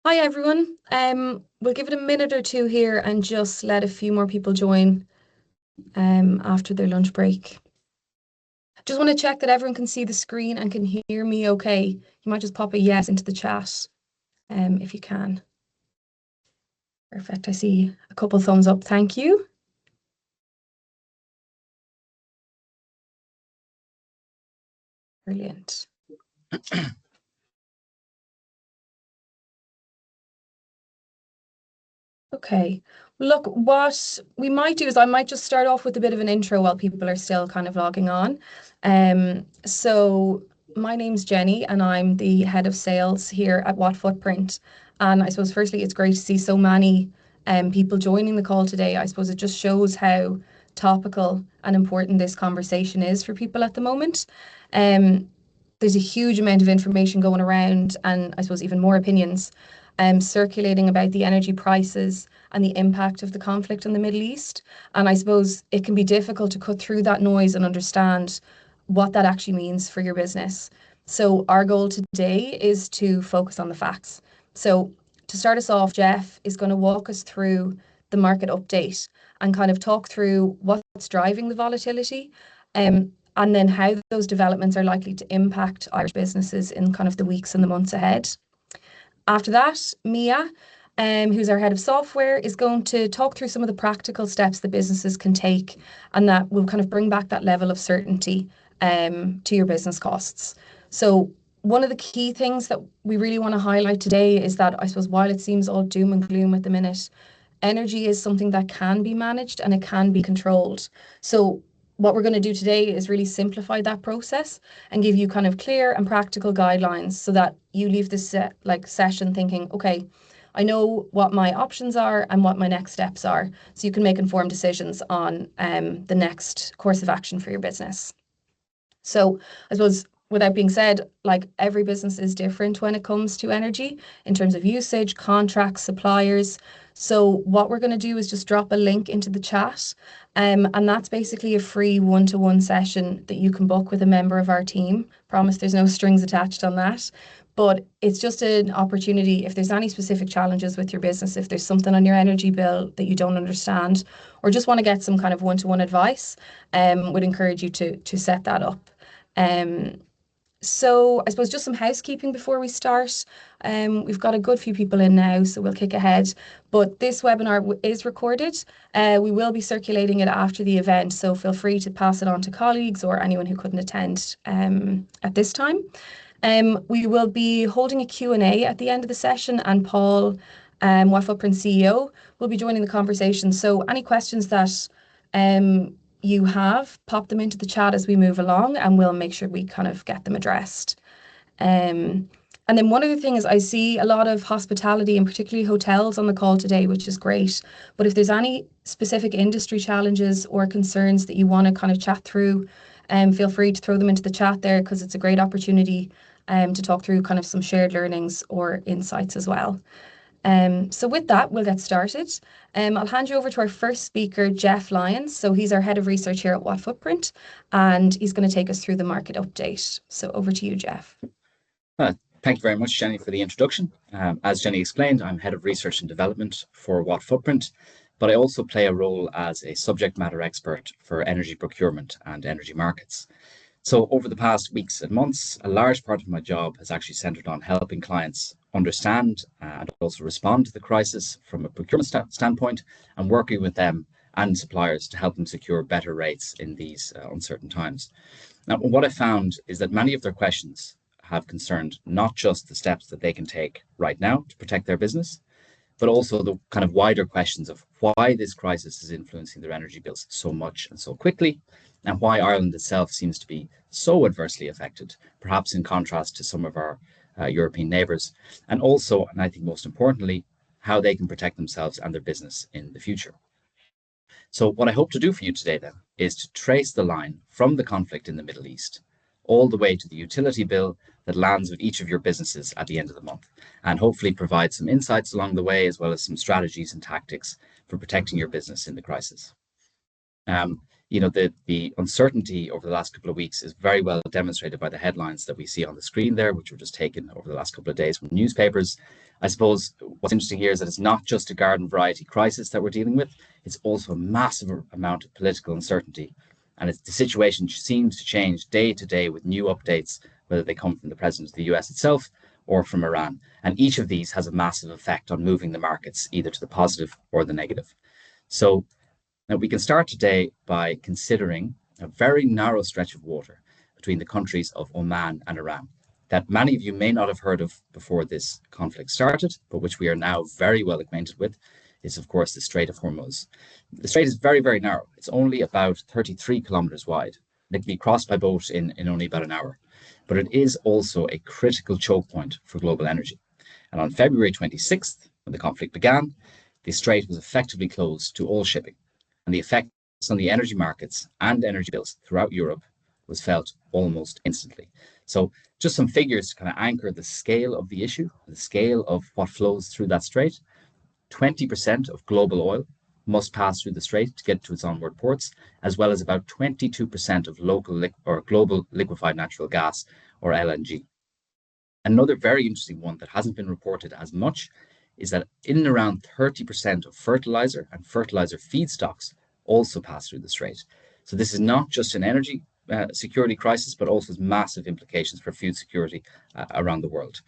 Hi everyone. We'll give it a minute or two here and just let a few more people join after their lunch break. Just want to check that everyone can see the screen and can hear me okay. You might just pop a yes into the chat if you can. Perfect. I see a couple thumbs up. Thank you. Brilliant. Okay. Look, what we might do is I might just start off with a bit of an intro while people are still kind of logging on. So my name's Jenny and I'm the head of sales here at What Footprint. And I suppose firstly, it's great to see so many people joining the call today. I suppose it just shows how topical and important this conversation is for people at the moment. Um, there's a huge amount of information going around and I suppose even more opinions circulating about the energy prices and the impact of the conflict in the Middle East. And I suppose it can be difficult to cut through that noise and understand what that actually means for your business. So our goal today is to focus on the facts. So to start us off, Jeff is going to walk us through the market update and kind of talk through what's driving the volatility. And then how those developments are likely to impact Irish businesses in kind of the weeks and the months ahead. After that, Mia, who's our head of software, is going to talk through some of the practical steps that businesses can take and that will kind of bring back that level of certainty to your business costs. So one of the key things that we really want to highlight today is that I suppose while it seems all doom and gloom at the minute, energy is something that can be managed and it can be controlled. So what we're going to do today is really simplify that process and give you kind of clear and practical guidelines so that you leave this session thinking, okay, I know what my options are and what my next steps are, so you can make informed decisions on the next course of action for your business. So I suppose without being said, like every business is different when it comes to energy in terms of usage, contracts, suppliers. So what we're going to do is just drop a link into the chat. And that's basically a free one-to-one session that you can book with a member of our team. Promise there's no strings attached on that. But it's just an opportunity if there's any specific challenges with your business, if there's something on your energy bill that you don't understand, or just want to get some kind of one-to-one advice, would encourage you to set that up. Um, so I suppose just some housekeeping before we start. We've got a good few people in now, so we'll kick ahead. But this webinar is recorded. We will be circulating it after the event, so feel free to pass it on to colleagues or anyone who couldn't attend at this time. We will be holding a Q&A at the end of the session, and Paul, What Footprint CEO, will be joining the conversation. So any questions that you have, pop them into the chat as we move along and we'll make sure we kind of get them addressed. And then one other thing is I see a lot of hospitality and particularly hotels on the call today, which is great. But if there's any specific industry challenges or concerns that you want to kind of chat through, feel free to throw them into the chat there because it's a great opportunity to talk through kind of some shared learnings or insights as well. So with that, we'll get started. I'll hand you over to our first speaker, Jeff Lyons. So he's our head of research here at What Footprint, and he's going to take us through the market update. So over to you, Jeff. Thank you very much, Jenny, for the introduction. As Jenny explained, I'm head of research and development for What Footprint, but I also play a role as a subject matter expert for energy procurement and energy markets. So over the past weeks and months, a large part of my job has actually centered on helping clients understand and also respond to the crisis from a procurement standpoint and working with them and suppliers to help them secure better rates in these uncertain times. Now, what I found is that many of their questions have concerned not just the steps that they can take right now to protect their business, but also the kind of wider questions of why this crisis is influencing their energy bills so much and so quickly, and why Ireland itself seems to be so adversely affected, perhaps in contrast to some of our European neighbours, and also, and I think most importantly, how they can protect themselves and their business in the future. So what I hope to do for you today then is to trace the line from the conflict in the Middle East all the way to the utility bill that lands with each of your businesses at the end of the month, and hopefully provide some insights along the way, as well as some strategies and tactics for protecting your business in the crisis. The uncertainty over the last couple of weeks is very well demonstrated by the headlines that we see on the screen there, which were just taken over the last couple of days from newspapers. I suppose what's interesting here is that it's not just a garden variety crisis that we're dealing with, it's also a massive amount of political uncertainty. And the situation seems to change day to day with new updates, whether they come from the president of the US itself or from Iran. And each of these has a massive effect on moving the markets, either to the positive or the negative. So now we can start today by considering a very narrow stretch of water between the countries of Oman and Iran that many of you may not have heard of before this conflict started, but which we are now very well acquainted with, is of course the Strait of Hormuz. The strait is very, very narrow. It's only about 33 kilometers wide. It can be crossed by boat in only about an hour. But it is also a critical choke point for global energy. And on February 26th, when the conflict began, the strait was effectively closed to all shipping. And the effects on the energy markets and energy bills throughout Europe was felt almost instantly. So just some figures to kind of anchor the scale of the issue, the scale of what flows through that strait. 20% of global oil must pass through the strait to get to its onward ports, as well as about 22% of local or global liquefied natural gas, or LNG. Another very interesting one that hasn't been reported as much is that in and around 30% of fertilizer and fertilizer feedstocks also pass through the strait. So this is not just an energy security crisis, but also has massive implications for food security around the world.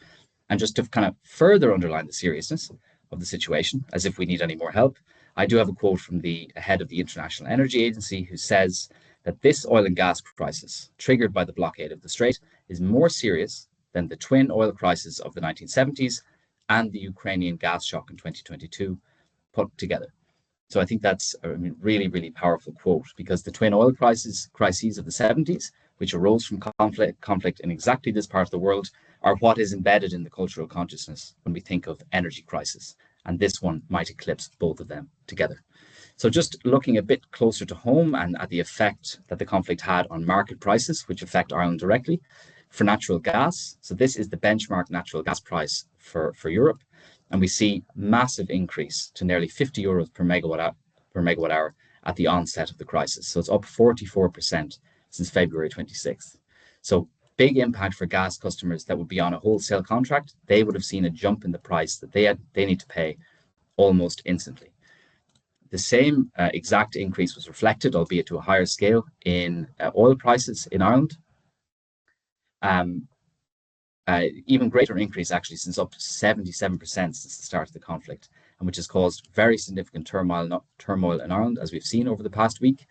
And just to kind of further underline the seriousness of the situation, as if we need any more help, I do have a quote from the head of the International Energy Agency who says that this oil and gas crisis, triggered by the blockade of the strait, is more serious than the twin oil crisis of the 1970s and the Ukrainian gas shock in 2022 put together. So I think that's a really, really powerful quote, because the twin oil crises of the 70s, which arose from conflict in exactly this part of the world, are what is embedded in the cultural consciousness when we think of energy crisis. And this one might eclipse both of them together. So just looking a bit closer to home and at the effect that the conflict had on market prices, which affect Ireland directly, for natural gas. So this is the benchmark natural gas price for Europe. And we see massive increase to nearly 50 euros per megawatt hour at the onset of the crisis. So it's up 44% since February 26th. So big impact for gas customers that would be on a wholesale contract. They would have seen a jump in the price that they need to pay almost instantly. The same exact increase was reflected, albeit to a higher scale, in oil prices in Ireland. Even greater increase actually, since up to 77% since the start of the conflict, and which has caused very significant turmoil in Ireland, as we've seen over the past week,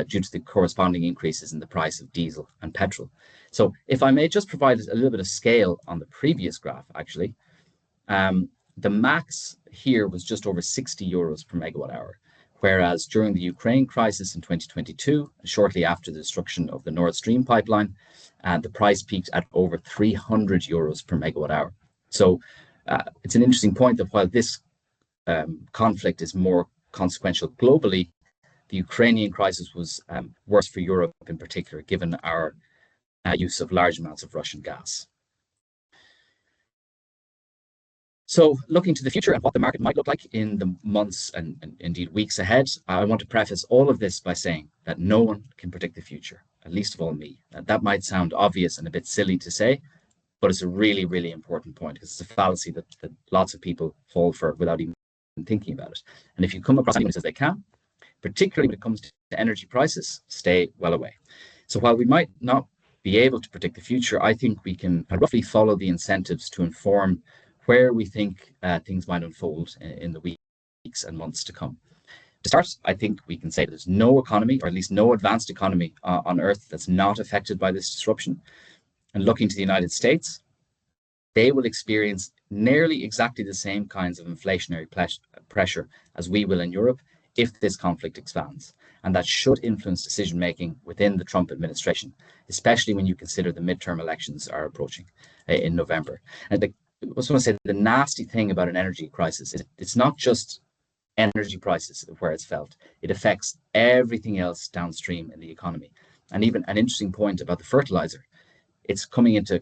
due to the corresponding increases in the price of diesel and petrol. So if I may just provide a little bit of scale on the previous graph, actually, the max here was just over 60 euros per megawatt hour, whereas during the Ukraine crisis in 2022, shortly after the destruction of the Nord Stream pipeline, the price peaked at over 300 euros per megawatt hour. So it's an interesting point that while this conflict is more consequential globally, the Ukrainian crisis was worse for Europe in particular, given our use of large amounts of Russian gas. So looking to the future and what the market might look like in the months and indeed weeks ahead, I want to preface all of this by saying that no one can predict the future, at least of all me. That might sound obvious and a bit silly to say, but it's a really, really important point, because it's a fallacy that lots of people fall for without even thinking about it. And if you come across anyone as they can, particularly when it comes to energy prices, stay well away. So while we might not be able to predict the future, I think we can roughly follow the incentives to inform where we think things might unfold in the weeks and months to come. To start, I think we can say there's no economy, or at least no advanced economy on Earth, that's not affected by this disruption. And looking to the United States, they will experience nearly exactly the same kinds of inflationary pressure as we will in Europe if this conflict expands. And that should influence decision-making within the Trump administration, especially when you consider the midterm elections are approaching in November. And I just want to say the nasty thing about an energy crisis is it's not just energy prices where it's felt. It affects everything else downstream in the economy. And even an interesting point about the fertilizer, it's coming into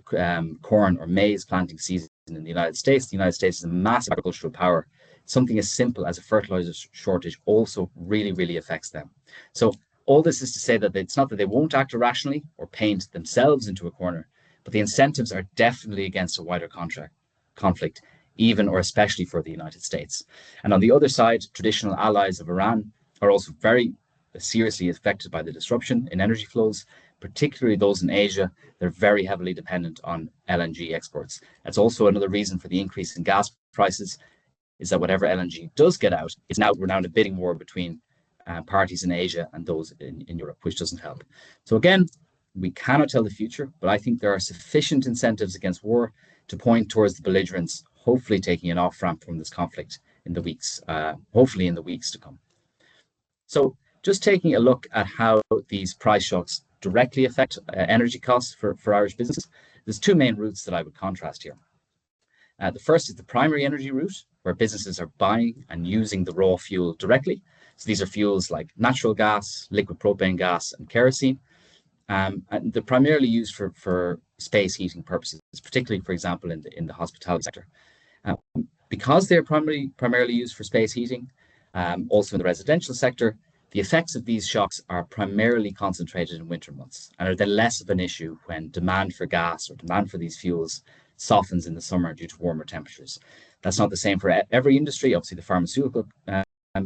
corn or maize planting season in the United States. The United States is a massive agricultural power. Something as simple as a fertilizer shortage also really, really affects them. So all this is to say that it's not that they won't act irrationally or paint themselves into a corner, but the incentives are definitely against a wider conflict, even or especially for the United States. And on the other side, traditional allies of Iran are also very seriously affected by the disruption in energy flows, particularly those in Asia. They're very heavily dependent on LNG exports. That's also another reason for the increase in gas prices, is that whatever LNG does get out, we're now in a bidding war between parties in Asia and those in Europe, which doesn't help. So again, we cannot tell the future, but I think there are sufficient incentives against war to point towards the belligerents hopefully taking an off-ramp from this conflict in the weeks, hopefully in the weeks to come. So just taking a look at how these price shocks directly affect energy costs for Irish businesses, there's two main routes that I would contrast here. The first is the primary energy route, where businesses are buying and using the raw fuel directly. So these are fuels like natural gas, liquid propane gas, and kerosene. And they're primarily used for space heating purposes, particularly, for example, in the hospitality sector. Because they're primarily used for space heating, also in the residential sector, the effects of these shocks are primarily concentrated in winter months and are then less of an issue when demand for gas or demand for these fuels softens in the summer due to warmer temperatures. That's not the same for every industry. Obviously, the pharmaceutical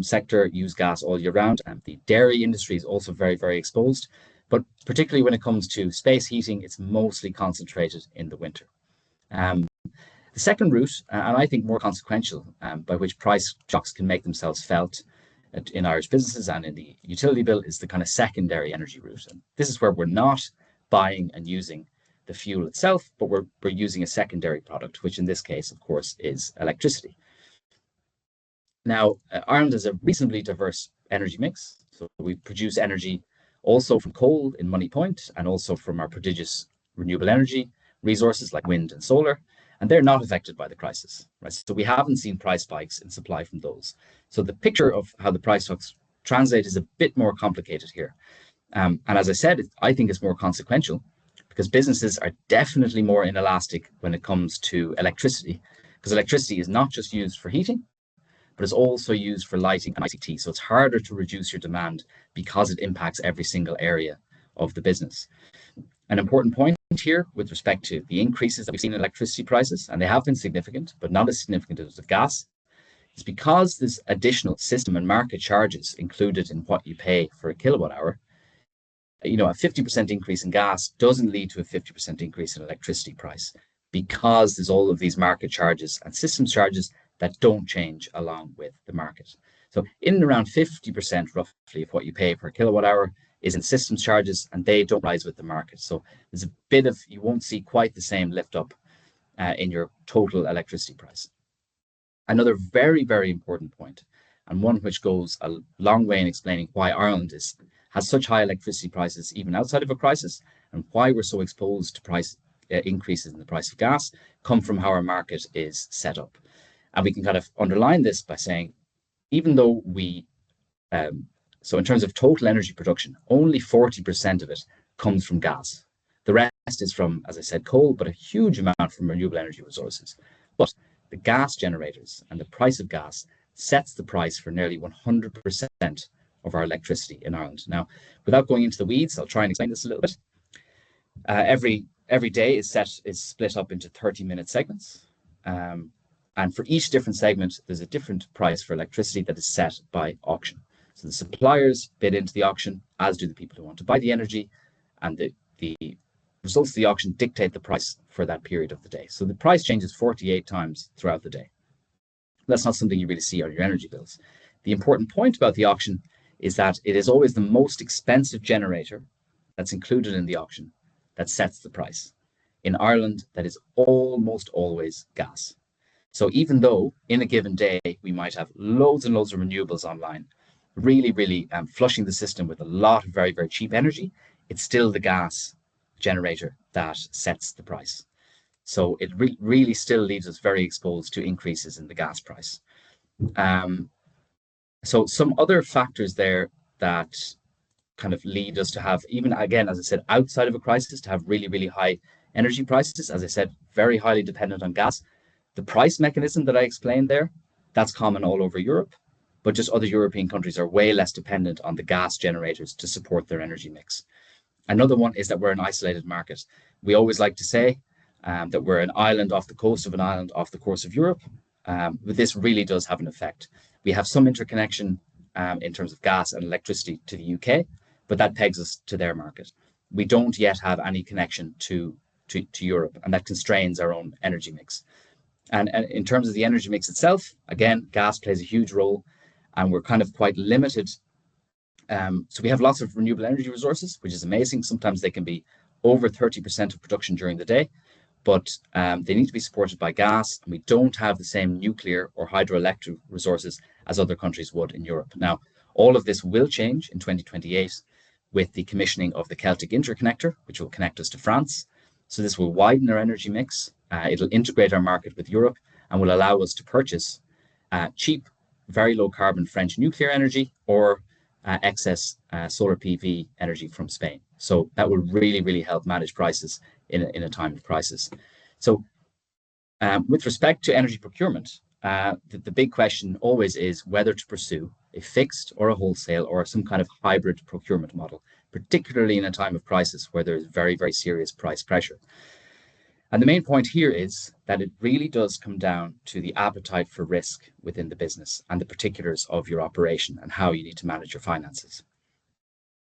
sector use gas all year round, and the dairy industry is also very, very exposed. But particularly when it comes to space heating, it's mostly concentrated in the winter. The second route, and I think more consequential, by which price shocks can make themselves felt in Irish businesses and in the utility bill, is the kind of secondary energy route. And this is where we're not buying and using the fuel itself, but we're using a secondary product, which in this case, of course, is electricity. Now, Ireland has a reasonably diverse energy mix. So we produce energy also from coal in Money Point, and also from our prodigious renewable energy resources like wind and solar, and they're not affected by the crisis, right? So we haven't seen price spikes in supply from those. So the picture of how the price shocks translate is a bit more complicated here. And as I said, I think it's more consequential because businesses are definitely more inelastic when it comes to electricity, because electricity is not just used for heating, but it's also used for lighting and ICT. So it's harder to reduce your demand because it impacts every single area of the business. An important point here with respect to the increases that we've seen in electricity prices, and they have been significant, but not as significant as with gas, is because there's additional system and market charges included in what you pay for a kilowatt hour. You know, a 50% increase in gas doesn't lead to a 50% increase in electricity price, because there's all of these market charges and systems charges that don't change along with the market. So in and around 50% roughly of what you pay per kilowatt hour is in systems charges, and they don't rise with the market. So there's a bit of, you won't see quite the same lift up in your total electricity price. Another very, very important point, and one which goes a long way in explaining why Ireland has such high electricity prices even outside of a crisis, and why we're so exposed to price increases in the price of gas, come from how our market is set up. And we can kind of underline this by saying, even though so in terms of total energy production, only 40% of it comes from gas. The rest is from, as I said, coal, but a huge amount from renewable energy resources. But the gas generators and the price of gas sets the price for nearly 100% of our electricity in Ireland. Now, without going into the weeds, I'll try and explain this a little bit. Every day is split up into 30-minute segments. And for each different segment, there's a different price for electricity that is set by auction. So the suppliers bid into the auction, as do the people who want to buy the energy, and the results of the auction dictate the price for that period of the day. So the price changes 48 times throughout the day. That's not something you really see on your energy bills. The important point about the auction is that it is always the most expensive generator that's included in the auction that sets the price. In Ireland, that is almost always gas. So even though in a given day, we might have loads and loads of renewables online, really flushing the system with a lot of very, very cheap energy, it's still the gas generator that sets the price. So it really still leaves us very exposed to increases in the gas price. So some other factors there that kind of lead us to have, even again, as I said, outside of a crisis, to have really high energy prices, as I said, very highly dependent on gas. The price mechanism that I explained there, that's common all over Europe, but just other European countries are way less dependent on the gas generators to support their energy mix. Another one is that we're an isolated market. We always like to say that we're an island off the coast of an island off the course of Europe. but this really does have an effect. We have some interconnection in terms of gas and electricity to the UK, but that pegs us to their market. We don't yet have any connection to Europe, and that constrains our own energy mix. And in terms of the energy mix itself, again, gas plays a huge role, and we're kind of quite limited. So we have lots of renewable energy resources, which is amazing. Sometimes they can be over 30% of production during the day, but they need to be supported by gas, and we don't have the same nuclear or hydroelectric resources as other countries would in Europe. Now, all of this will change in 2028 with the commissioning of the Celtic Interconnector, which will connect us to France. So this will widen our energy mix. It'll integrate our market with Europe and will allow us to purchase cheap, very low carbon French nuclear energy or excess solar PV energy from Spain. So that will really, really help manage prices in a time of crisis. So with respect to energy procurement, the big question always is whether to pursue a fixed or a wholesale or some kind of hybrid procurement model, particularly in a time of crisis where there is very, very serious price pressure. And the main point here is that it really does come down to the appetite for risk within the business and the particulars of your operation and how you need to manage your finances.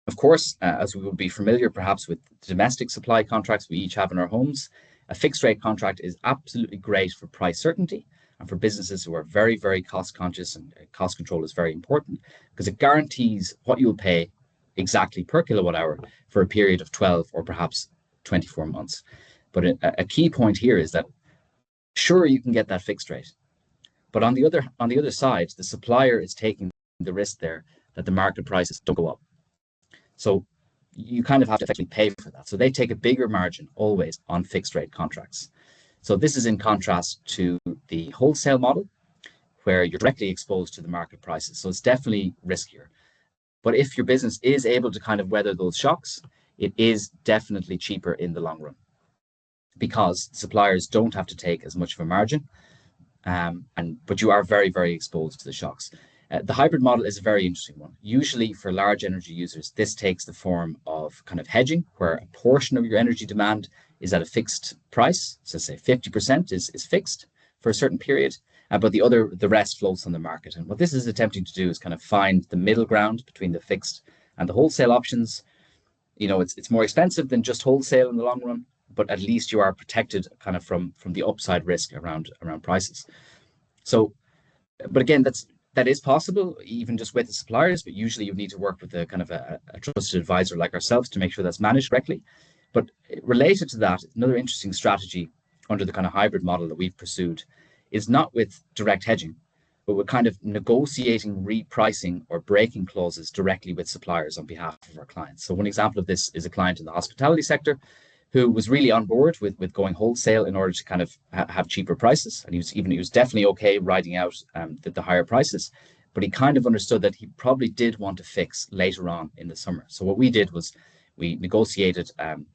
Of course, as we will be familiar perhaps with domestic supply contracts we each have in our homes, a fixed rate contract is absolutely great for price certainty and for businesses who are very, very cost conscious, and cost control is very important because it guarantees what you'll pay exactly per kilowatt hour for a period of 12 or perhaps 24 months. But a key point here is that sure, you can get that fixed rate, but on the other side, the supplier is taking the risk there that the market prices don't go up. So you kind of have to effectively pay for that. So they take a bigger margin always on fixed rate contracts. So this is in contrast to the wholesale model, where you're directly exposed to the market prices. So it's definitely riskier. But if your business is able to kind of weather those shocks, it is definitely cheaper in the long run, because suppliers don't have to take as much of a margin, but you are very, very exposed to the shocks. The hybrid model is a very interesting one. Usually for large energy users, this takes the form of kind of hedging, where a portion of your energy demand is at a fixed price. So say 50% is fixed for a certain period, but the rest floats on the market. And what this is attempting to do is kind of find the middle ground between the fixed and the wholesale options. You know, it's more expensive than just wholesale in the long run, but at least you are protected kind of from the upside risk around prices. So, but again, that is possible even just with the suppliers, but usually you need to work with a kind of a trusted advisor like ourselves to make sure that's managed correctly. But related to that, another interesting strategy under the kind of hybrid model that we've pursued is not with direct hedging, but we're kind of negotiating repricing or breaking clauses directly with suppliers on behalf of our clients. So one example of this is a client in the hospitality sector who was really on board with going wholesale in order to kind of have cheaper prices. And he was definitely okay riding out the higher prices, but he kind of understood that he probably did want to fix later on in the summer. So what we did was we negotiated an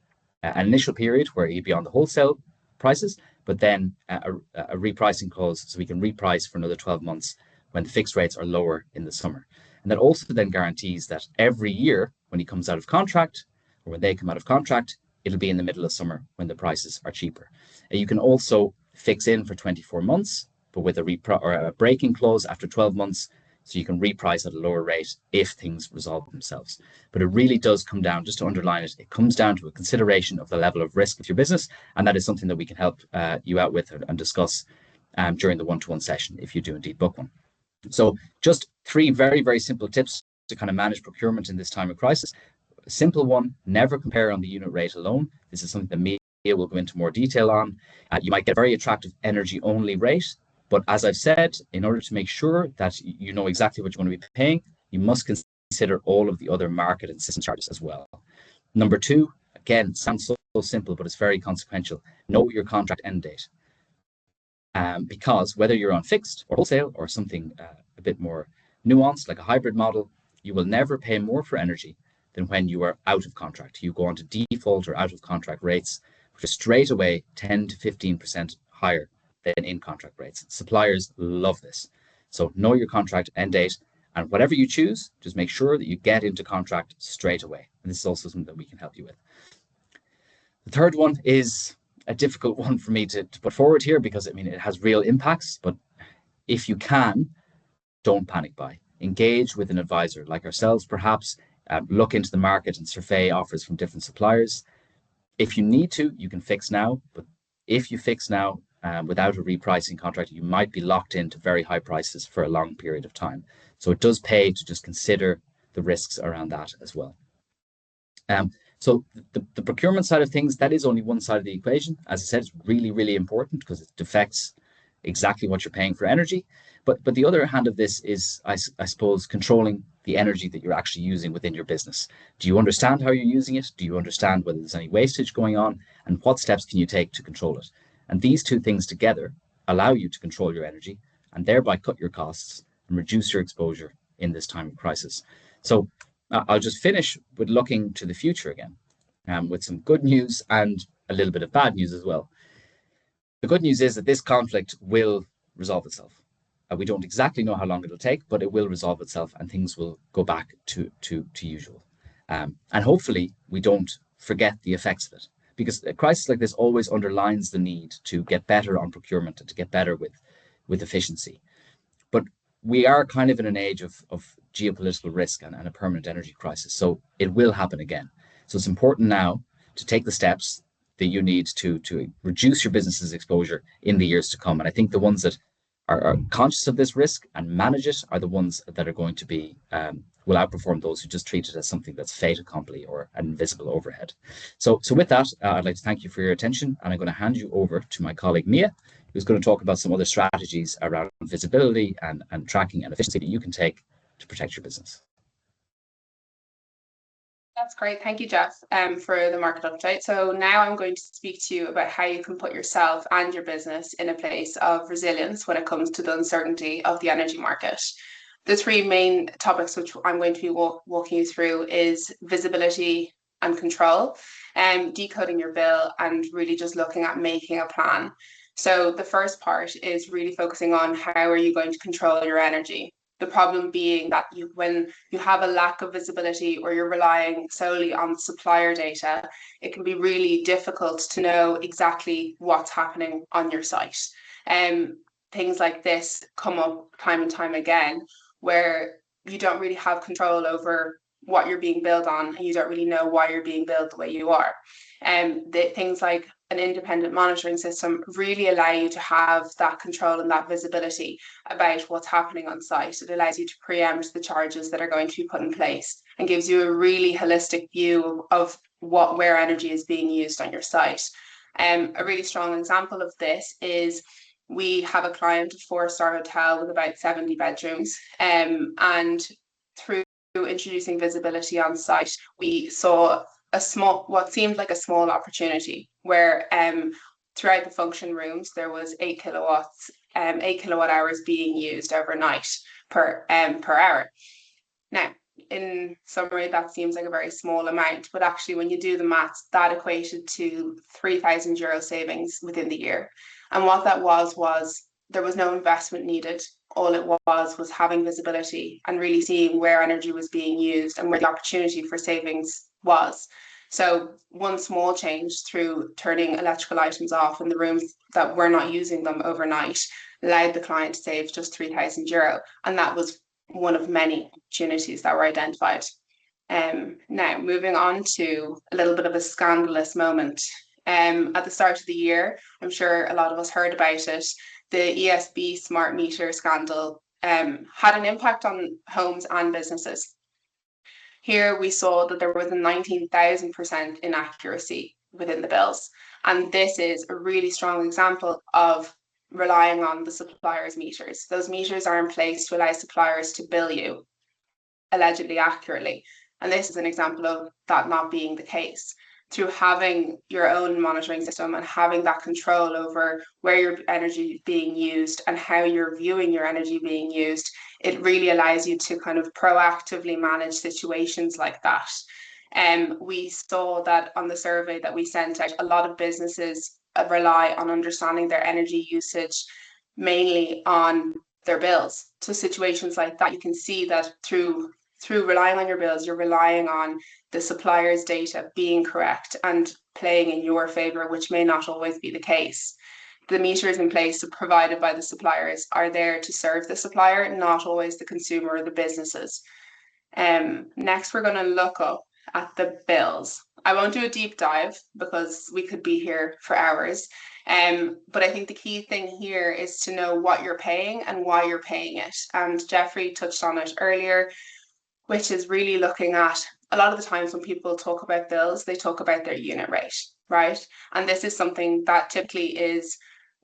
initial period where he'd be on the wholesale prices, but then a repricing clause so we can reprice for another 12 months when the fixed rates are lower in the summer. And that also then guarantees that every year when he comes out of contract or when they come out of contract, it'll be in the middle of summer when the prices are cheaper. And you can also fix in for 24 months, but with a breaking clause after 12 months, so you can reprice at a lower rate if things resolve themselves. But it really does come down, just to underline it, it comes down to a consideration of the level of risk with your business, and that is something that we can help you out with and discuss during the one-to-one session if you do indeed book one. So just 3 very, very simple tips to kind of manage procurement in this time of crisis. Simple one, never compare on the unit rate alone. This is something that Mia will go into more detail on. You might get a very attractive energy only rate, but as I've said, in order to make sure that you know exactly what you're going to be paying, you must consider all of the other market and system charges as well. Number 2, again, sounds so simple, but it's very consequential. Know your contract end date. Because whether you're on fixed or wholesale or something a bit more nuanced, like a hybrid model, you will never pay more for energy than when you are out of contract. You go on to default or out of contract rates, which are straight away 10 to 15% higher than in contract rates. Suppliers love this. So know your contract end date, and whatever you choose, just make sure that you get into contract straight away. And this is also something that we can help you with. The third one is a difficult one for me to put forward here because, I mean, it has real impacts, but If you can, don't panic buy. Engage with an advisor like ourselves, perhaps. Look into the market and survey offers from different suppliers. If you need to, you can fix now. But if you fix now without a repricing contract, you might be locked into very high prices for a long period of time. So it does pay to just consider the risks around that as well. So the procurement side of things, that is only one side of the equation. As I said, it's really, really important because it affects exactly what you're paying for energy. But the other hand of this is, I suppose, controlling the energy that you're actually using within your business. Do you understand how you're using it? Do you understand whether there's any wastage going on? And what steps can you take to control it? And these two things together allow you to control your energy and thereby cut your costs and reduce your exposure in this time of crisis. So I'll just finish with looking to the future again, with some good news and a little bit of bad news as well. The good news is that this conflict will resolve itself. We don't exactly know how long it'll take, but it will resolve itself and things will go back to usual. And hopefully we don't forget the effects of it, because a crisis like this always underlines the need to get better on procurement and to get better with efficiency. But we are kind of in an age of geopolitical risk and a permanent energy crisis. So it will happen again. So it's important now to take the steps that you need to reduce your business's exposure in the years to come. And I think the ones that are conscious of this risk and manage it are the ones that are going to be will outperform those who just treat it as something that's fait accompli or an invisible overhead. So with that, I'd like to thank you for your attention, and I'm going to hand you over to my colleague Mia, who's going to talk about some other strategies around visibility and tracking and efficiency that you can take to protect your business. That's great. Thank you, Jeff, for the market update. So now I'm going to speak to you about how you can put yourself and your business in a place of resilience when it comes to the uncertainty of the energy market. The three main topics which I'm going to be walking you through is visibility and control, decoding your bill, and really just looking at making a plan. So the first part is really focusing on how are you going to control your energy. The problem being that when you have a lack of visibility or you're relying solely on supplier data, it can be really difficult to know exactly what's happening on your site. Things like this come up time and time again, where you don't really have control over what you're being billed on, and you don't really know why you're being billed the way you are. Things like an independent monitoring system really allow you to have that control and that visibility about what's happening on site. It allows you to preempt the charges that are going to be put in place and gives you a really holistic view of where energy is being used on your site. A really strong example of this is we have a client, a 4-star hotel with about 70 bedrooms, and through introducing visibility on site, we saw what seemed like a small opportunity where throughout the function rooms there was 8 kilowatt hours being used overnight per hour. Now, in summary, that seems like a very small amount, but actually when you do the maths, that equated to €3,000 savings within the year. And what that was there was no investment needed. All it was having visibility and really seeing where energy was being used and where the opportunity for savings was. So one small change through turning electrical items off in the rooms that were not using them overnight allowed the client to save just €3,000. And that was one of many opportunities that were identified. Now, moving on to a little bit of a scandalous moment. At the start of the year, I'm sure a lot of us heard about it, the ESB smart meter scandal had an impact on homes and businesses. Here we saw that there was a 19,000% inaccuracy within the bills. And this is a really strong example of relying on the supplier's meters. Those meters are in place to allow suppliers to bill you allegedly accurately. And this is an example of that not being the case. Through having your own monitoring system and having that control over where your energy is being used and how you're viewing your energy being used, it really allows you to kind of proactively manage situations like that. We saw that on the survey that we sent out, a lot of businesses rely on understanding their energy usage mainly on their bills. So situations like that, you can see that through relying on your bills, you're relying on the supplier's data being correct and playing in your favor, which may not always be the case. the meters in place provided by the suppliers are there to serve the supplier, not always the consumer or the businesses. Next, we're going to look up at the bills. I won't do a deep dive because we could be here for hours. But I think the key thing here is to know what you're paying and why you're paying it. And Jeffrey touched on it earlier, which is really looking at, a lot of the times when people talk about bills, they talk about their unit rate, right? And this is something that typically is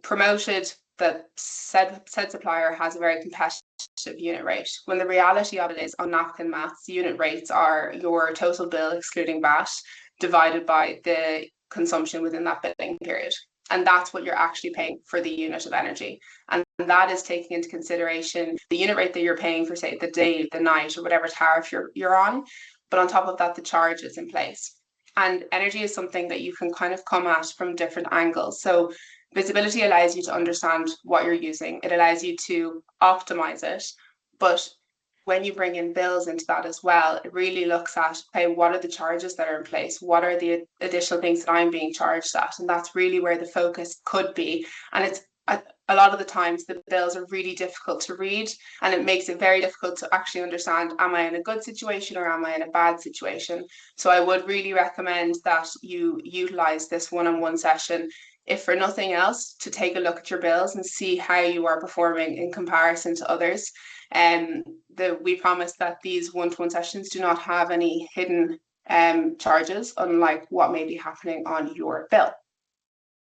promoted, that said supplier has a very competitive unit rate, when the reality of it is, on napkin maths, unit rates are your total bill excluding VAT divided by the consumption within that billing period. And that's what you're actually paying for the unit of energy. And that is taking into consideration the unit rate that you're paying for, say, the day, the night, or whatever tariff you're on. But on top of that, the charge is in place. And energy is something that you can kind of come at from different angles. So visibility allows you to understand what you're using. It allows you to optimize it. But when you bring in bills into that as well, it really looks at, okay, what are the charges that are in place? What are the additional things that I'm being charged at? And that's really where the focus could be. And it's a lot of the times the bills are really difficult to read, and it makes it very difficult to actually understand, am I in a good situation or am I in a bad situation? So I would really recommend that you utilize this one-on-one session, if for nothing else, to take a look at your bills and see how you are performing in comparison to others. We promise that these one-to-one sessions do not have any hidden charges, unlike what may be happening on your bill.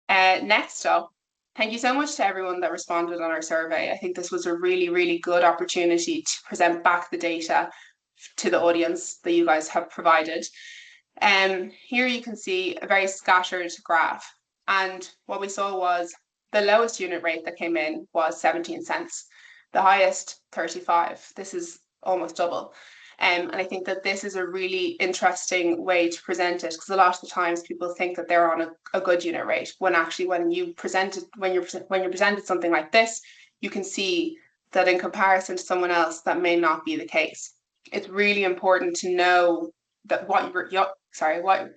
Next up, thank you so much to everyone that responded on our survey. I think this was a really, really good opportunity to present back the data to the audience that you guys have provided. Here you can see a very scattered graph. And what we saw was the lowest unit rate that came in was 17 cents. The highest, 35. This is almost double. And I think that this is a really interesting way to present it, because a lot of the times people think that they're on a good unit rate, when actually when you're presented something like this, you can see that in comparison to someone else, that may not be the case. It's really important to know that what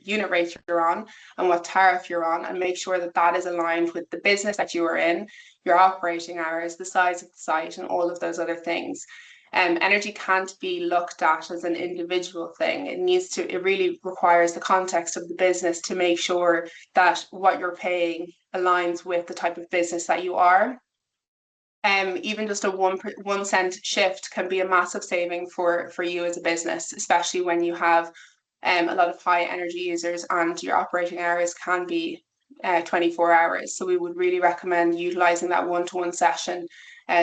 unit rate you're on and what tariff you're on, and make sure that that is aligned with the business that you are in, your operating hours, the size of the site, and all of those other things. Energy can't be looked at as an individual thing. It really requires the context of the business to make sure that what you're paying aligns with the type of business that you are. Even just a 1 cent shift can be a massive saving for you as a business, especially when you have a lot of high energy users and your operating hours can be 24 hours. So we would really recommend utilizing that one-to-one session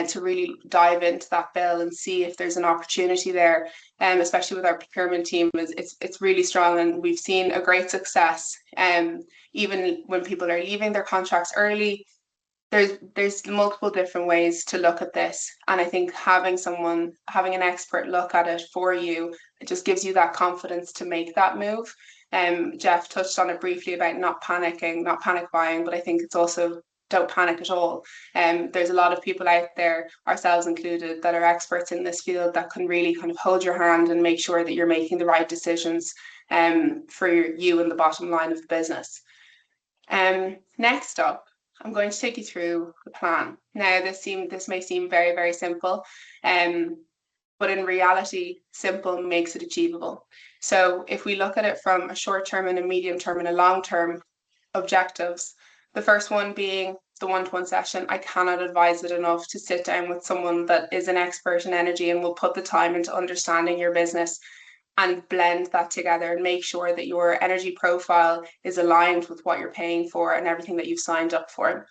to really dive into that bill and see if there's an opportunity there. Especially with our procurement team, it's really strong, and we've seen a great success. Even when people are leaving their contracts early, there's multiple different ways to look at this, and I think having an expert look at it for you, it just gives you that confidence to make that move. Jeff touched on it briefly about not panic buying, but I think it's also, don't panic at all. There's a lot of people out there, ourselves included, that are experts in this field that can really kind of hold your hand and make sure that you're making the right decisions for you and the bottom line of the business. Next up, I'm going to take you through the plan. Now, this may seem very, very simple, but in reality, simple makes it achievable. So if we look at it from a short-term and a medium-term and a long-term objectives, the first one being the one-to-one session, I cannot advise it enough to sit down with someone that is an expert in energy and will put the time into understanding your business and blend that together and make sure that your energy profile is aligned with what you're paying for and everything that you've signed up for.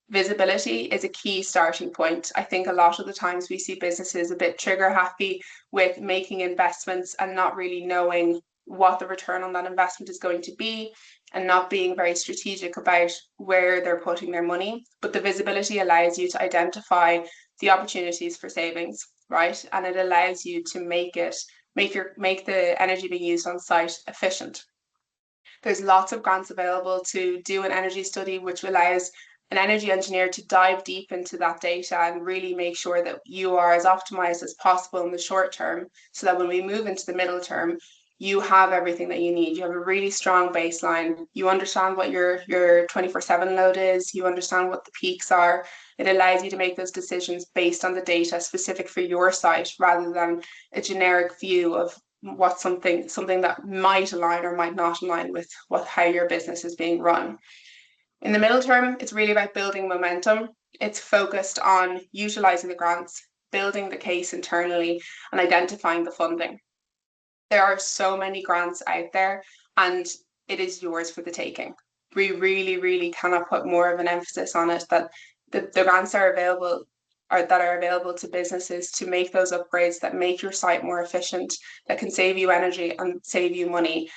Visibility is a key starting point. I think a lot of the times we see businesses a bit trigger happy with making investments and not really knowing what the return on that investment is going to be, and not being very strategic about where they're putting their money. But the visibility allows you to identify the opportunities for savings, right? And it allows you to make the energy being used on site efficient. There's lots of grants available to do an energy study, which allows an energy engineer to dive deep into that data and really make sure that you are as optimized as possible in the short term, so that when we move into the middle term, you have everything that you need. You have a really strong baseline. You understand what your 24/7 load is. You understand what the peaks are. It allows you to make those decisions based on the data specific for your site rather than a generic view of what something that might align or might not align with how your business is being run. In the middle term, it's really about building momentum. It's focused on utilizing the grants, building the case internally, and identifying the funding. There are so many grants out there, and it is yours for the taking. We really, really cannot put more of an emphasis on it, that the grants are available to businesses to make those upgrades that make your site more efficient, that can save you energy and save you money.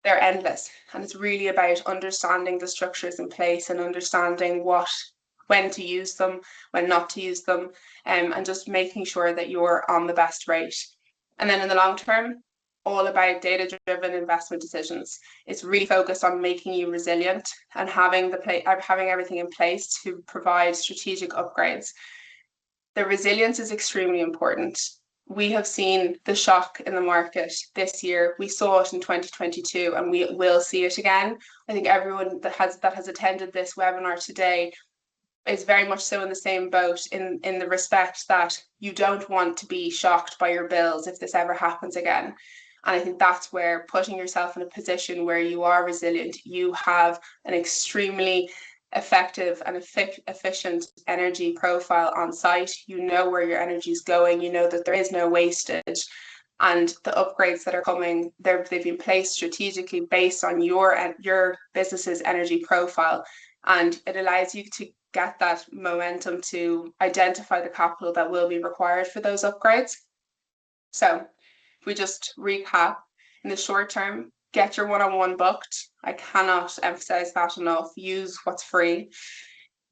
They're endless. And it's really about understanding the structures in place and understanding when to use them, when not to use them, and just making sure that you're on the best rate. And then in the long term, all about data-driven investment decisions. It's really focused on making you resilient and having everything in place to provide strategic upgrades. The resilience is extremely important. We have seen the shock in the market this year. We saw it in 2022, and we will see it again. I think everyone that has attended this webinar today is very much so in the same boat in the respect that you don't want to be shocked by your bills if this ever happens again. And I think that's where putting yourself in a position where you are resilient, you have an extremely effective and efficient energy profile on site. You know where your energy is going. You know that there is no wastage. And the upgrades that are coming, they've been placed strategically based on your business's energy profile. And it allows you to get that momentum to identify the capital that will be required for those upgrades. So if we just recap, in the short term, get your one-on-one booked. I cannot emphasize that enough. Use what's free.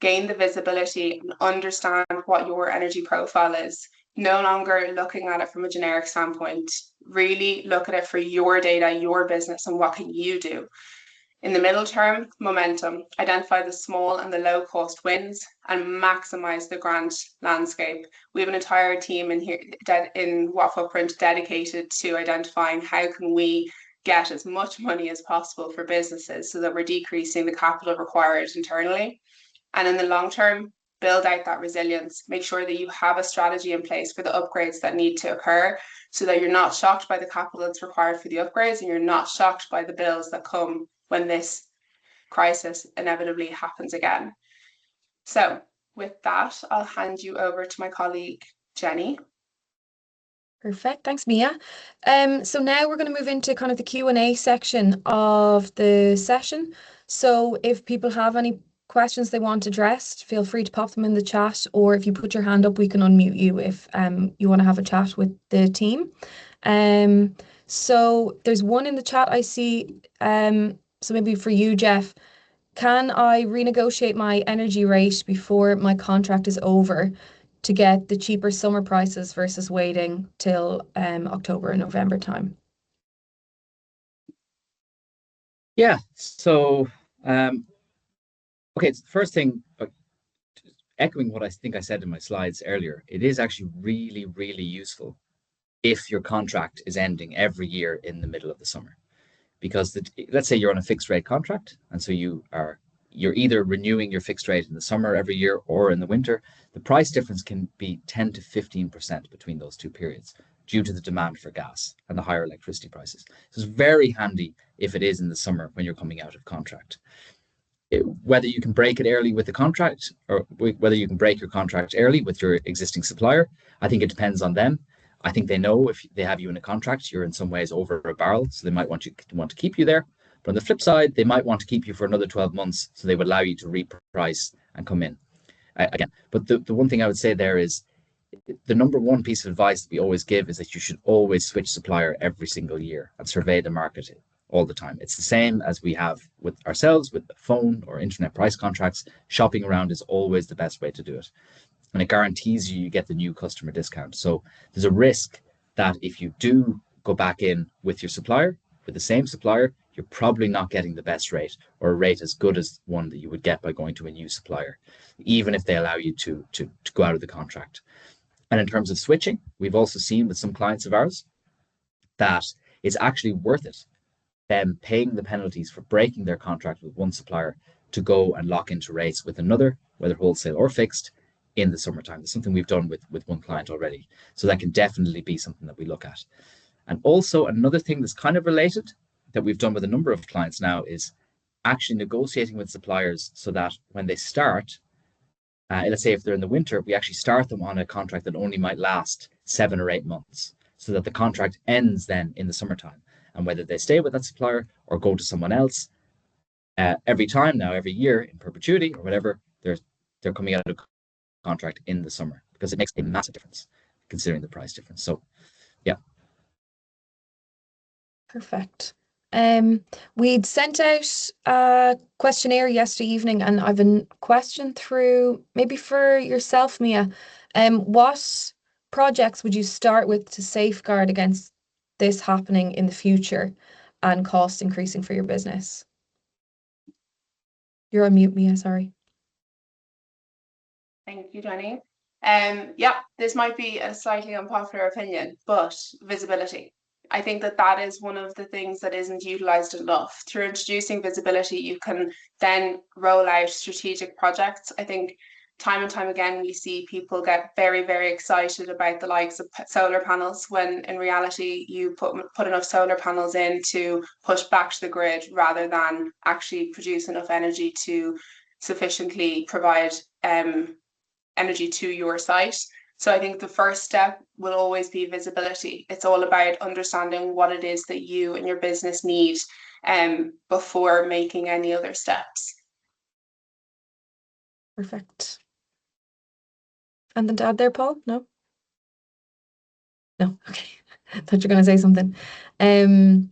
Gain the visibility and understand what your energy profile is. No longer looking at it from a generic standpoint. Really look at it for your data, your business, and what can you do. In the middle term, momentum. Identify the small and the low cost wins and maximize the grant landscape. We have an entire team in here in Watt Footprint dedicated to identifying how can we get as much money as possible for businesses so that we're decreasing the capital required internally. And in the long term, build out that resilience. Make sure that you have a strategy in place for the upgrades that need to occur so that you're not shocked by the capital that's required for the upgrades and you're not shocked by the bills that come when this crisis inevitably happens again. So with that, I'll hand you over to my colleague, Jenny. Perfect. Thanks, Mia. So now we're going to move into kind of the Q&A section of the session. So if people have any questions they want addressed, feel free to pop them in the chat, or if you put your hand up, we can unmute you if you want to have a chat with the team. So there's one in the chat I see. So maybe for you, Jeff, can I renegotiate my energy rate before my contract is over to get the cheaper summer prices versus waiting till October and November time? Yeah, so okay, so the first thing, echoing what I think I said in my slides earlier, it is actually really, really useful if your contract is ending every year in the middle of the summer. Because let's say you're on a fixed rate contract, and so you're either renewing your fixed rate in the summer every year or in the winter. The price difference can be 10 to 15% between those two periods due to the demand for gas and the higher electricity prices. So it's very handy if it is in the summer when you're coming out of contract. Whether you can break it early with the contract or whether you can break your contract early with your existing supplier, I think it depends on them. I think they know if they have you in a contract, you're in some ways over a barrel, so they might want to keep you there. But on the flip side, they might want to keep you for another 12 months, so they would allow you to reprice and come in again. But the one thing I would say there is the number one piece of advice that we always give is that you should always switch supplier every single year and survey the market all the time. It's the same as we have with ourselves, with phone or internet price contracts. Shopping around is always the best way to do it. And it guarantees you get the new customer discount. So there's a risk that if you do go back in with your supplier, with the same supplier, you're probably not getting the best rate or a rate as good as one that you would get by going to a new supplier, even if they allow you to go out of the contract. And in terms of switching, we've also seen with some clients of ours that it's actually worth it, them paying the penalties for breaking their contract with one supplier to go and lock into rates with another, whether wholesale or fixed, in the summertime. It's something we've done with one client already. So that can definitely be something that we look at. And also another thing that's kind of related that we've done with a number of clients now is actually negotiating with suppliers so that when they start, let's say if they're in the winter, we actually start them on a contract that only might last 7 or 8 months, so that the contract ends then in the summertime. And whether they stay with that supplier or go to someone else, every time now, every year in perpetuity or whatever, they're coming out of contract in the summer, because it makes a massive difference considering the price difference. So yeah. Perfect. We'd sent out a questionnaire yesterday evening, and I've a question through maybe for yourself, Mia. What projects would you start with to safeguard against this happening in the future and cost increasing for your business? You're on mute, Mia, sorry. Thank you, Jenny. Yeah, this might be a slightly unpopular opinion, but visibility. I think that is one of the things that isn't utilized enough. Through introducing visibility, you can then roll out strategic projects. I think time and time again, we see people get very, very excited about the likes of solar panels, when in reality, you put enough solar panels in to push back to the grid rather than actually produce enough energy to sufficiently provide energy to your site. So I think the first step will always be visibility. It's all about understanding what it is that you and your business need before making any other steps. Perfect. And then to add there, Paul? No? No, okay. I thought you were going to say something. And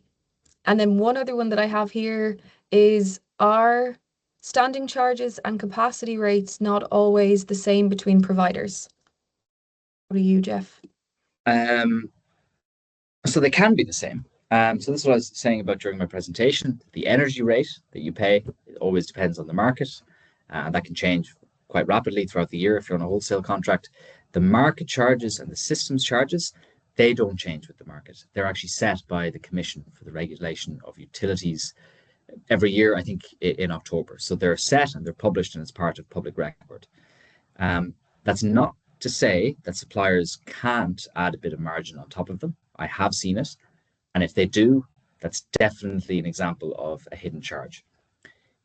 then one other one that I have here is, are standing charges and capacity rates not always the same between providers? What are you, Jeff? So they can be the same. So this is what I was saying about during my presentation. The energy rate that you pay, it always depends on the market. That can change quite rapidly throughout the year if you're on a wholesale contract. The market charges and the systems charges, they don't change with the market. They're actually set by the Commission for the Regulation of Utilities every year, I think in October. So they're set and they're published, and it's part of public record. That's not to say that suppliers can't add a bit of margin on top of them. I have seen it. And if they do, that's definitely an example of a hidden charge.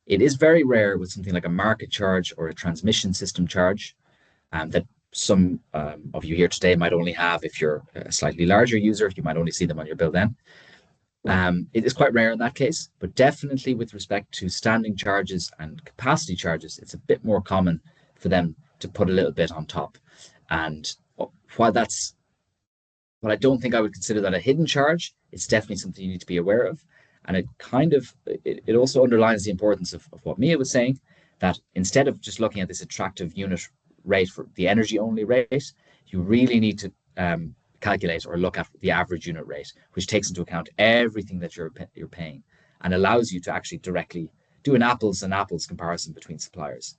It is very rare with something like a market charge or a transmission system charge that some of you here today might only have. If you're a slightly larger user, you might only see them on your bill then. It is quite rare in that case, but definitely with respect to standing charges and capacity charges, it's a bit more common for them to put a little bit on top. And while I don't think I would consider that a hidden charge, it's definitely something you need to be aware of. And it also underlines the importance of what Mia was saying, that instead of just looking at this attractive unit rate for the energy only rate, you really need to calculate or look at the average unit rate, which takes into account everything that you're paying and allows you to actually directly do an apples and apples comparison between suppliers,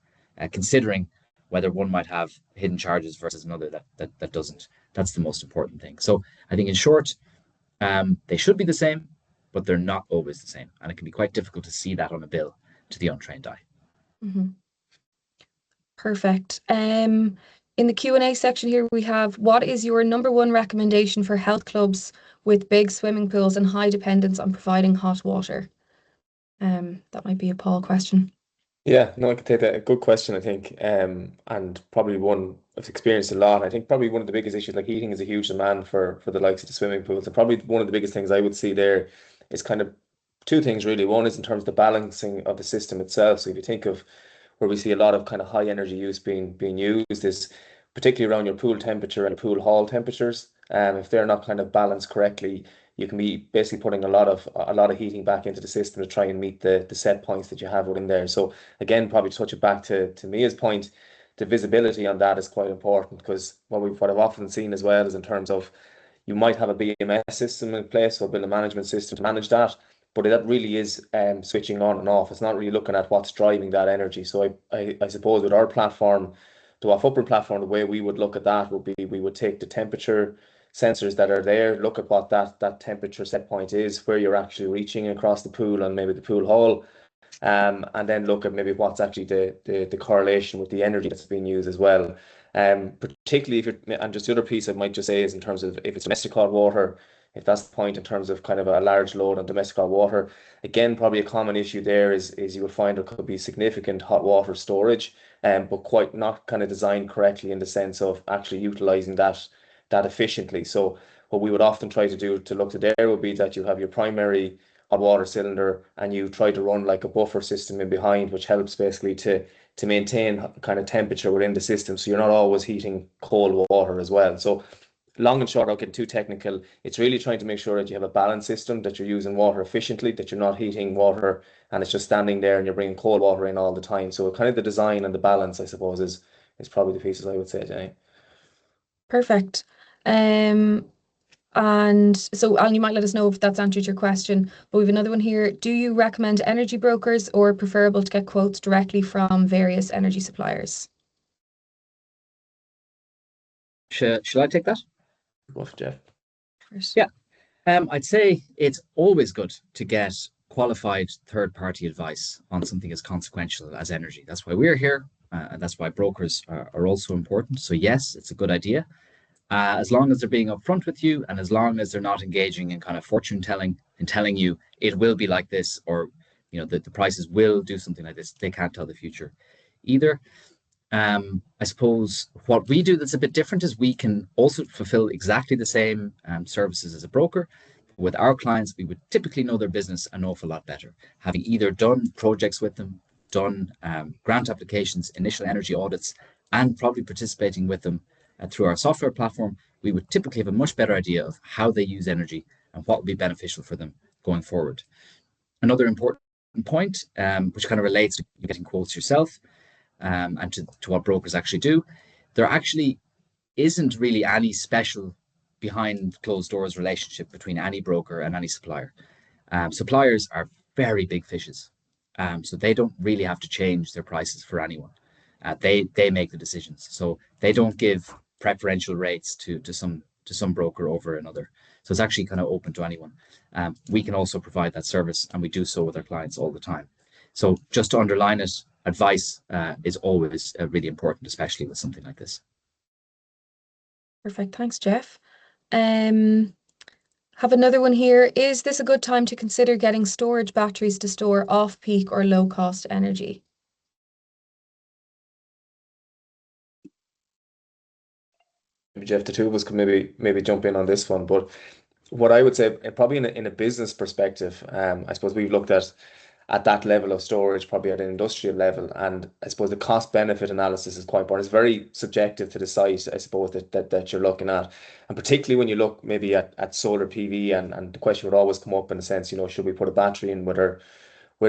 considering whether one might have hidden charges versus another that doesn't. That's the most important thing. So I think in short, they should be the same, but they're not always the same. And it can be quite difficult to see that on a bill to the untrained eye. Mm-hmm. Perfect. In the Q&A section here, we have, what is your number one recommendation for health clubs with big swimming pools and high dependence on providing hot water? That might be a Paul question. Yeah, no, I can take that. A good question, I think, and probably one I've experienced a lot. I think probably one of the biggest issues, like heating is a huge demand for the likes of the swimming pools. And probably one of the biggest things I would see there is kind of two things really. One is in terms of the balancing of the system itself. So if you think of where we see a lot of kind of high energy use being used, is particularly around your pool temperature and pool hall temperatures. If they're not kind of balanced correctly, you can be basically putting a lot of heating back into the system to try and meet the set points that you have within there. So again, probably to touch it back to Mia's point, the visibility on that is quite important, because what I've often seen as well is in terms of, you might have a BMS system in place, so a building management system to manage that, but that really is switching on and off. It's not really looking at what's driving that energy. So I suppose with our platform, the Watt Footprint platform, the way we would look at that would be, we would take the temperature sensors that are there, look at what that temperature set point is, where you're actually reaching across the pool and maybe the pool hall, and then look at maybe what's actually the correlation with the energy that's being used as well. Particularly if you're, and just the other piece I might just say is in terms of if it's domestic hot water, if that's the point in terms of kind of a large load on domestic hot water, again, probably a common issue there is you will find there could be significant hot water storage, but quite not kind of designed correctly in the sense of actually utilizing that efficiently. So what we would often try to do to look to there would be that you have your primary hot water cylinder and you try to run like a buffer system in behind, which helps basically to maintain kind of temperature within the system, so you're not always heating cold water as well. So long and short, without getting too technical, it's really trying to make sure that you have a balanced system, that you're using water efficiently, that you're not heating water and it's just standing there and you're bringing cold water in all the time. So kind of the design and the balance, I suppose, is probably the pieces I would say, Jenny. Perfect. And so, Alan, you might let us know if that's answered your question, but we have another one here. Do you recommend energy brokers or preferable to get quotes directly from various energy suppliers? Shall I take that? Go for Jeff. First. Yeah. I'd say it's always good to get qualified third-party advice on something as consequential as energy. That's why we're here, and that's why brokers are also important. So yes, it's a good idea. As long as they're being upfront with you and as long as they're not engaging in kind of fortune telling and telling you it will be like this, or the prices will do something like this. They can't tell the future either. I suppose what we do that's a bit different is we can also fulfill exactly the same services as a broker. With our clients, we would typically know their business an awful lot better, having either done projects with them, done grant applications, initial energy audits, and probably participating with them through our software platform. We would typically have a much better idea of how they use energy and what would be beneficial for them going forward. Another important point, which kind of relates to getting quotes yourself, and to what brokers actually do, there actually isn't really any special behind closed doors relationship between any broker and any supplier. Suppliers are very big fishes, so they don't really have to change their prices for anyone. They make the decisions, so they don't give preferential rates to some broker over another. So it's actually kind of open to anyone. We can also provide that service, and we do so with our clients all the time. So just to underline it, advice is always really important, especially with something like this. Perfect. Thanks, Jeff. Have another one here. Is this a good time to consider getting storage batteries to store off-peak or low-cost energy? Maybe Jeff, the two of us could maybe jump in on this one. But what I would say, probably in a business perspective, I suppose we've looked at that level of storage, probably at an industrial level. And I suppose the cost benefit analysis is quite important. It's very subjective to the site, I suppose, that you're looking at. And particularly when you look maybe at solar PV, and the question would always come up in the sense, should we put a battery in with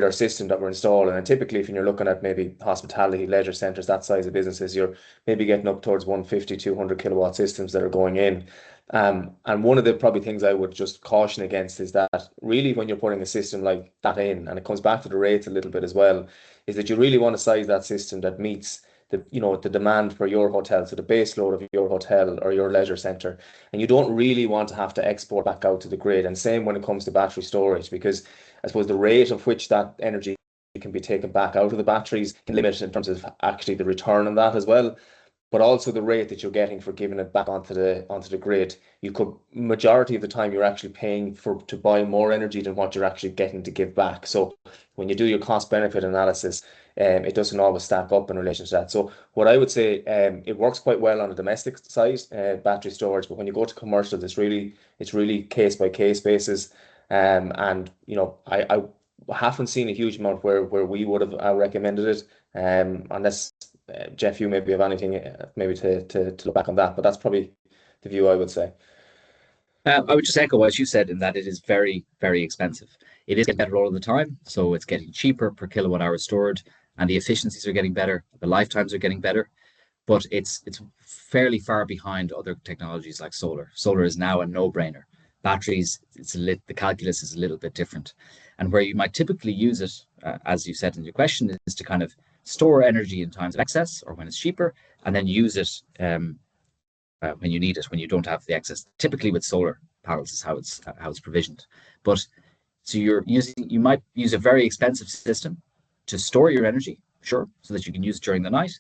our system that we're installing? And typically, if you're looking at maybe hospitality, leisure centres, that size of businesses, you're maybe getting up towards 150, 200 kilowatt systems that are going in. And one of the probably things I would just caution against is that really when you're putting a system like that in, and it comes back to the rates a little bit as well, is that you really want to size that system that meets the demand for your hotel, so the base load of your hotel or your leisure centre. And you don't really want to have to export back out to the grid. And same when it comes to battery storage, because I suppose the rate of which that energy can be taken back out of the batteries can limit in terms of actually the return on that as well. But also the rate that you're getting for giving it back onto the grid. You could, majority of the time, you're actually paying to buy more energy than what you're actually getting to give back. So when you do your cost benefit analysis, it doesn't always stack up in relation to that. So what I would say, it works quite well on the domestic side, battery storage, but when you go to commercial, it's really case by case basis. And I haven't seen a huge amount where we would have recommended it, unless Jeff, you maybe have anything maybe to look back on that, but that's probably the view I would say. I would just echo what you said in that it is very, very expensive. It is getting better all the time, so it's getting cheaper per kilowatt hour stored, and the efficiencies are getting better, the lifetimes are getting better, but it's fairly far behind other technologies like solar. Solar is now a no-brainer. Batteries, the calculus is a little bit different, and where you might typically use it, as you said in your question, is to kind of store energy in times of excess or when it's cheaper, and then use it when you need it, when you don't have the excess. Typically with solar panels is how it's provisioned. But so you might use a very expensive system to store your energy, sure, so that you can use it during the night.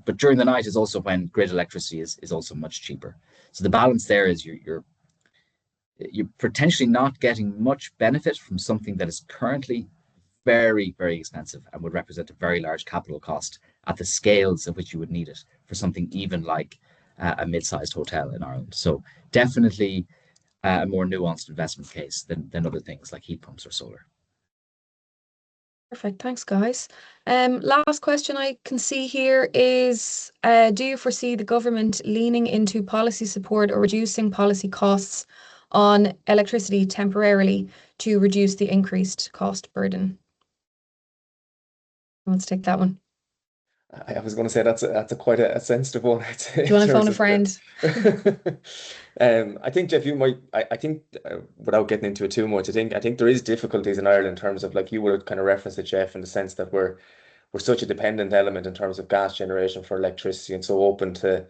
But during the night is also when grid electricity is also much cheaper. So the balance there is you're potentially not getting much benefit from something that is currently very, very expensive and would represent a very large capital cost at the scales at which you would need it for something even like a mid-sized hotel in Ireland. So definitely a more nuanced investment case than other things like heat pumps or solar. Perfect. Thanks, guys. Last question I can see here is, do you foresee the government leaning into policy support or reducing policy costs on electricity temporarily to reduce the increased cost burden? Let's take that one. I was going to say that's a quite a sensitive one, I'd say. Do you want to phone a friend? I think, Jeff, you might. I think without getting into it too much, I think there is difficulties in Ireland in terms of, like you would kind of reference it, Jeff, in the sense that we're such a dependent element in terms of gas generation for electricity, and so open to,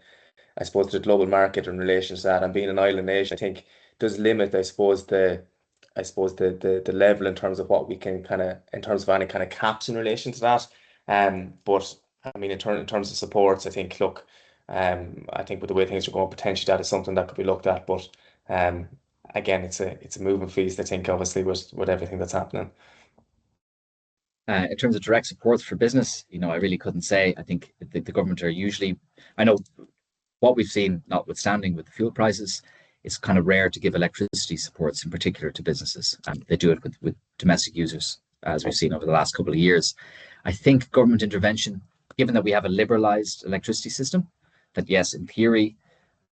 I suppose, the global market in relation to that. And being an island nation, I think does limit, I suppose, the level in terms of what we can kind of, in terms of any kind of caps in relation to that. But I mean, in terms of supports, I think, look, I think with the way things are going, potentially that is something that could be looked at. But again, it's a moving feast, I think, obviously, with everything that's happening. In terms of direct supports for business, I really couldn't say. I think the government are usually, I know what we've seen, notwithstanding with the fuel prices, it's kind of rare to give electricity supports in particular to businesses. And they do it with domestic users, as we've seen over the last couple of years. I think government intervention, given that we have a liberalized electricity system, that yes, in theory,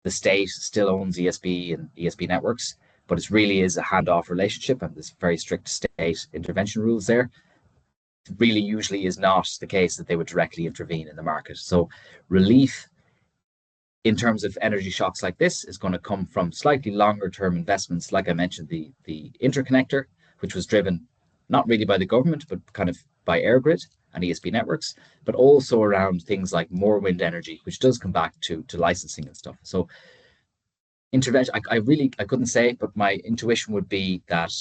the state still owns ESB and ESB networks, but it really is a handoff relationship and there's very strict state intervention rules there. It really usually is not the case that they would directly intervene in the market. So relief in terms of energy shocks like this is going to come from slightly longer term investments. Like I mentioned, the interconnector, which was driven not really by the government, but kind of by EirGrid and ESB networks, but also around things like more wind energy, which does come back to licensing and stuff. So intervention, I couldn't say, but my intuition would be that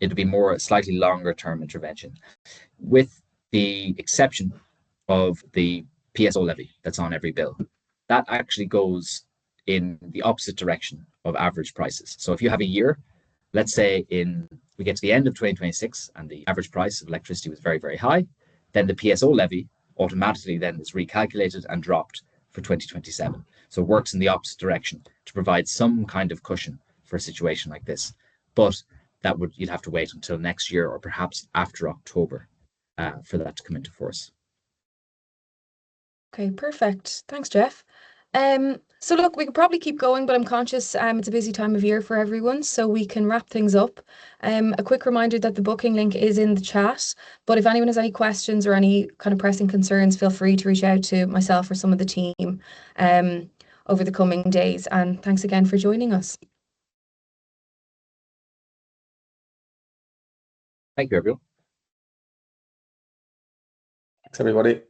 it'd be more a slightly longer term intervention, with the exception of the PSO levy that's on every bill. That actually goes in the opposite direction of average prices. So if you have a year, let's say we get to the end of 2026 and the average price of electricity was very, very high, then the PSO levy automatically then is recalculated and dropped for 2027. So it works in the opposite direction to provide some kind of cushion for a situation like this. But you'd have to wait until next year or perhaps after October for that to come into force. Okay, perfect. Thanks, Jeff. So look, we could probably keep going, but I'm conscious it's a busy time of year for everyone, so we can wrap things up. A quick reminder that the booking link is in the chat, but if anyone has any questions or any kind of pressing concerns, feel free to reach out to myself or some of the team over the coming days. And thanks again for joining us. Thank you, everyone. Thanks, everybody.